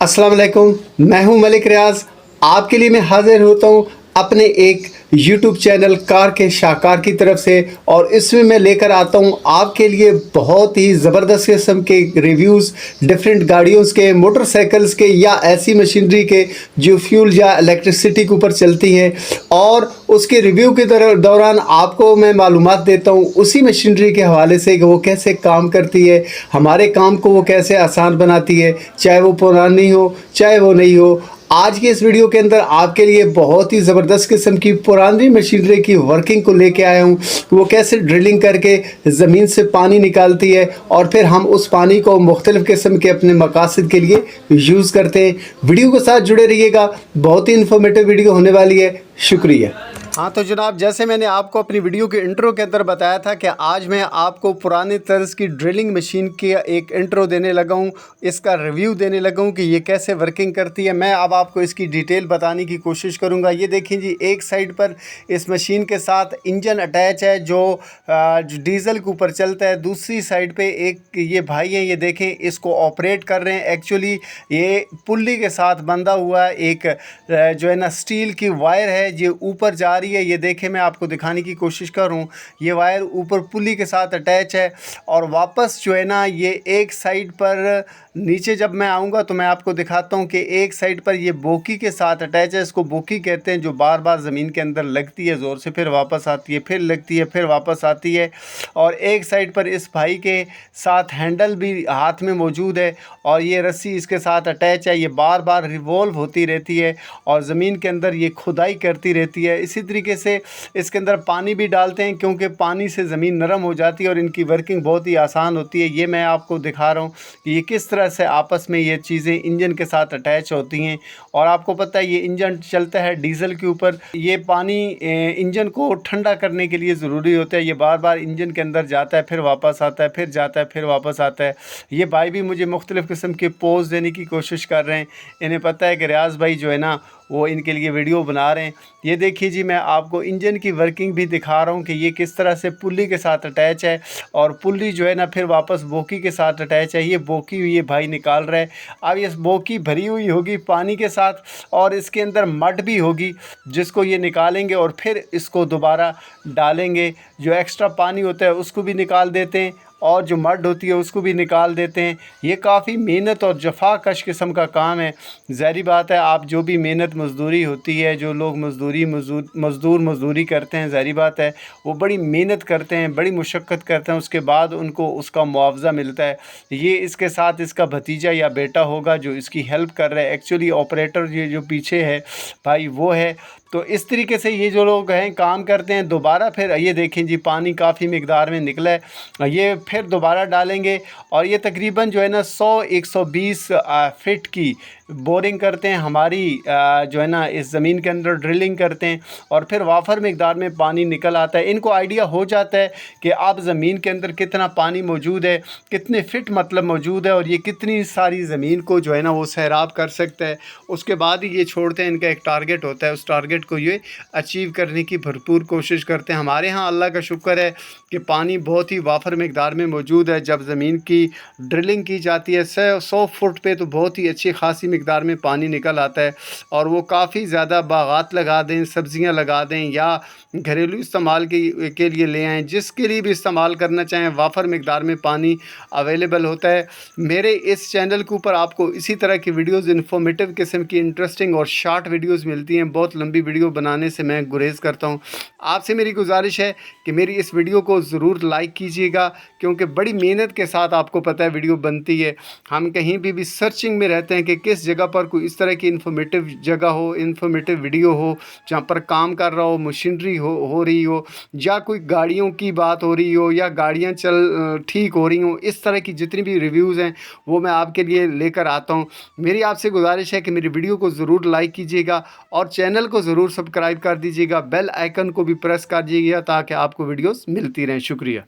अस्सलाम वालेकुम। मैं हूं मलिक रियाज। आपके लिए मैं हाजिर होता हूं अपने एक YouTube चैनल कार के शाहकार की तरफ से, और इसमें मैं लेकर आता हूं आपके लिए बहुत ही ज़बरदस्त किस्म के रिव्यूज़ डिफरेंट गाड़ियों के, मोटरसाइकिल्स के या ऐसी मशीनरी के जो फ्यूल या इलेक्ट्रिसिटी के ऊपर चलती हैं, और उसके रिव्यू के दौरान आपको मैं मालूमात देता हूं उसी मशीनरी के हवाले से कि वो कैसे काम करती है, हमारे काम को वो कैसे आसान बनाती है, चाहे वो पुरानी हो चाहे वो नहीं हो। आज के इस वीडियो के अंदर आपके लिए बहुत ही ज़बरदस्त किस्म की पुरानी मशीनरी की वर्किंग को लेके आया हूँ कि वो कैसे ड्रिलिंग करके ज़मीन से पानी निकालती है, और फिर हम उस पानी को मुख्तलिफ़ किस्म के अपने मकासद के लिए यूज़ करते हैं। वीडियो के साथ जुड़े रहिएगा, बहुत ही इन्फॉर्मेटिव वीडियो होने वाली है। शुक्रिया। हाँ तो जनाब, जैसे मैंने आपको अपनी वीडियो के इंट्रो के अंदर बताया था कि आज मैं आपको पुराने तर्ज की ड्रिलिंग मशीन की एक इंट्रो देने लगा हूँ, इसका रिव्यू देने लगा हूँ कि ये कैसे वर्किंग करती है। मैं अब आपको इसकी डिटेल बताने की कोशिश करूँगा। ये देखिए जी, एक साइड पर इस मशीन के साथ इंजन अटैच है जो डीज़ल के ऊपर चलता है। दूसरी साइड पर एक ये भाई हैं, ये देखें, इसको ऑपरेट कर रहे हैं। एक्चुअली ये पुल्ली के साथ बंधा हुआ है, एक जो है ना स्टील की वायर है, ये ऊपर जा रही है। ये देखें, मैं आपको दिखाने की कोशिश कर रहा हूँ, ये वायर ऊपर पुली के साथ अटैच है, और वापस जो है ना ये एक साइड पर नीचे जब मैं आऊँगा तो मैं आपको दिखाता हूँ कि एक साइड पर ये बोकी के साथ अटैच है। इसको बोकी कहते हैं, जो बार बार ज़मीन के अंदर लगती है ज़ोर से, फिर वापस आती है, फिर लगती है, फिर वापस आती है। और एक साइड पर इस भाई के साथ हैंडल भी हाथ में मौजूद है, और ये रस्सी इसके साथ अटैच है। ये बार बार रिवॉल्व होती रहती है और ज़मीन के अंदर ये खुदाई करती रहती है। इसी तरीके से इसके अंदर पानी भी डालते हैं, क्योंकि पानी से ज़मीन नरम हो जाती है और इनकी वर्किंग बहुत ही आसान होती है। ये मैं आपको दिखा रहा हूँ कि ये किस तरह से आपस में ये चीज़ें इंजन के साथ अटैच होती हैं। और आपको पता है ये इंजन चलता है डीज़ल के ऊपर। ये पानी इंजन को ठंडा करने के लिए ज़रूरी होता है। ये बार बार इंजन के अंदर जाता है, फिर वापस आता है, फिर जाता है, फिर वापस आता है। ये भाई भी मुझे मुख्तलिफ़ किस्म के पोज देने की कोशिश कर रहे हैं। इन्हें पता है कि रियाज़ भाई जो है ना वो इनके लिए वीडियो बना रहे हैं। ये देखिए जी, मैं आपको इंजन की वर्किंग भी दिखा रहा हूँ कि ये किस तरह से पुल्ली के साथ अटैच है, और पुल्ली जो है ना फिर वापस बोकी के साथ अटैच है। ये बोकी हुई ये भाई निकाल रहा है। अब ये बोकी भरी हुई होगी पानी के साथ, और इसके अंदर मड भी होगी जिसको ये निकालेंगे, और फिर इसको दोबारा डालेंगे। जो एक्स्ट्रा पानी होता है उसको भी निकाल देते हैं, और जो मड होती है उसको भी निकाल देते हैं। ये काफ़ी मेहनत और जफाकश किस्म का काम है। ज़ाहिर बात है, आप जो भी मेहनत मज़दूरी होती है, जो लोग मज़दूरी करते हैं, ज़ाहिर बात है वो बड़ी मेहनत करते हैं, बड़ी मुशक्क़त करते हैं, उसके बाद उनको उसका मुआवज़ा मिलता है। ये इसके साथ इसका भतीजा या बेटा होगा जो इसकी हेल्प कर रहा है। एक्चुअली ऑपरेटर ये जो पीछे है भाई वो है। तो इस तरीके से ये जो लोग हैं काम करते हैं। दोबारा फिर ये देखें जी, पानी काफ़ी मिकदार में निकला है। ये फिर दोबारा डालेंगे, और ये तकरीबन जो है ना 100-120 फिट की बोरिंग करते हैं हमारी, जो है ना इस ज़मीन के अंदर ड्रिलिंग करते हैं, और फिर वाफर मिकदार में पानी निकल आता है। इनको आइडिया हो जाता है कि अब ज़मीन के अंदर कितना पानी मौजूद है, कितने फिट मतलब मौजूद है, और ये कितनी सारी ज़मीन को जो है ना वो सैराब कर सकता है। उसके बाद ही ये छोड़ते हैं। इनका एक टारगेट होता है, उस टारगेट को ये अचीव करने की भरपूर कोशिश करते हैं। हमारे यहाँ अल्लाह का शुक्र है कि पानी बहुत ही वाफर मिकदार में मौजूद है। जब ज़मीन की ड्रिलिंग की जाती है 100 फुट पे, तो बहुत ही अच्छी खासी मिकदार में पानी निकल आता है, और वो काफ़ी ज़्यादा बागात लगा दें, सब्ज़ियाँ लगा दें, या घरेलू इस्तेमाल के लिए ले आएँ, जिसके लिए भी इस्तेमाल करना चाहें, वाफर मिकदार में पानी अवेलेबल होता है। मेरे इस चैनल के ऊपर आपको इसी तरह की वीडियोज़, इन्फॉर्मेटिव किस्म की, इंटरेस्टिंग और शार्ट वीडियोज़ मिलती हैं। बहुत लंबी वीडियो बनाने से मैं गुरेज़ करता हूँ। आपसे मेरी गुजारिश है कि मेरी इस वीडियो को ज़रूर लाइक कीजिएगा, क्योंकि बड़ी मेहनत के साथ आपको पता है वीडियो बनती है। हम कहीं भी सर्चिंग में रहते हैं कि किस जगह पर कोई इस तरह की इन्फॉर्मेटिव जगह हो, इन्फॉर्मेटिव वीडियो हो, जहाँ पर काम कर रहा हो, मशीनरी हो रही हो, या कोई गाड़ियों की बात हो रही हो, या गाड़ियाँ ठीक हो रही हो। इस तरह की जितनी भी रिव्यूज़ हैं वो मैं आपके लिए लेकर आता हूँ। मेरी आपसे गुजारिश है कि मेरी वीडियो को ज़रूर लाइक कीजिएगा, और चैनल को ज़रूर सब्सक्राइब कर दीजिएगा। बेल आइकन को भी प्रेस कर दीजिएगा ताकि आपको वीडियोस मिलती रहें। शुक्रिया।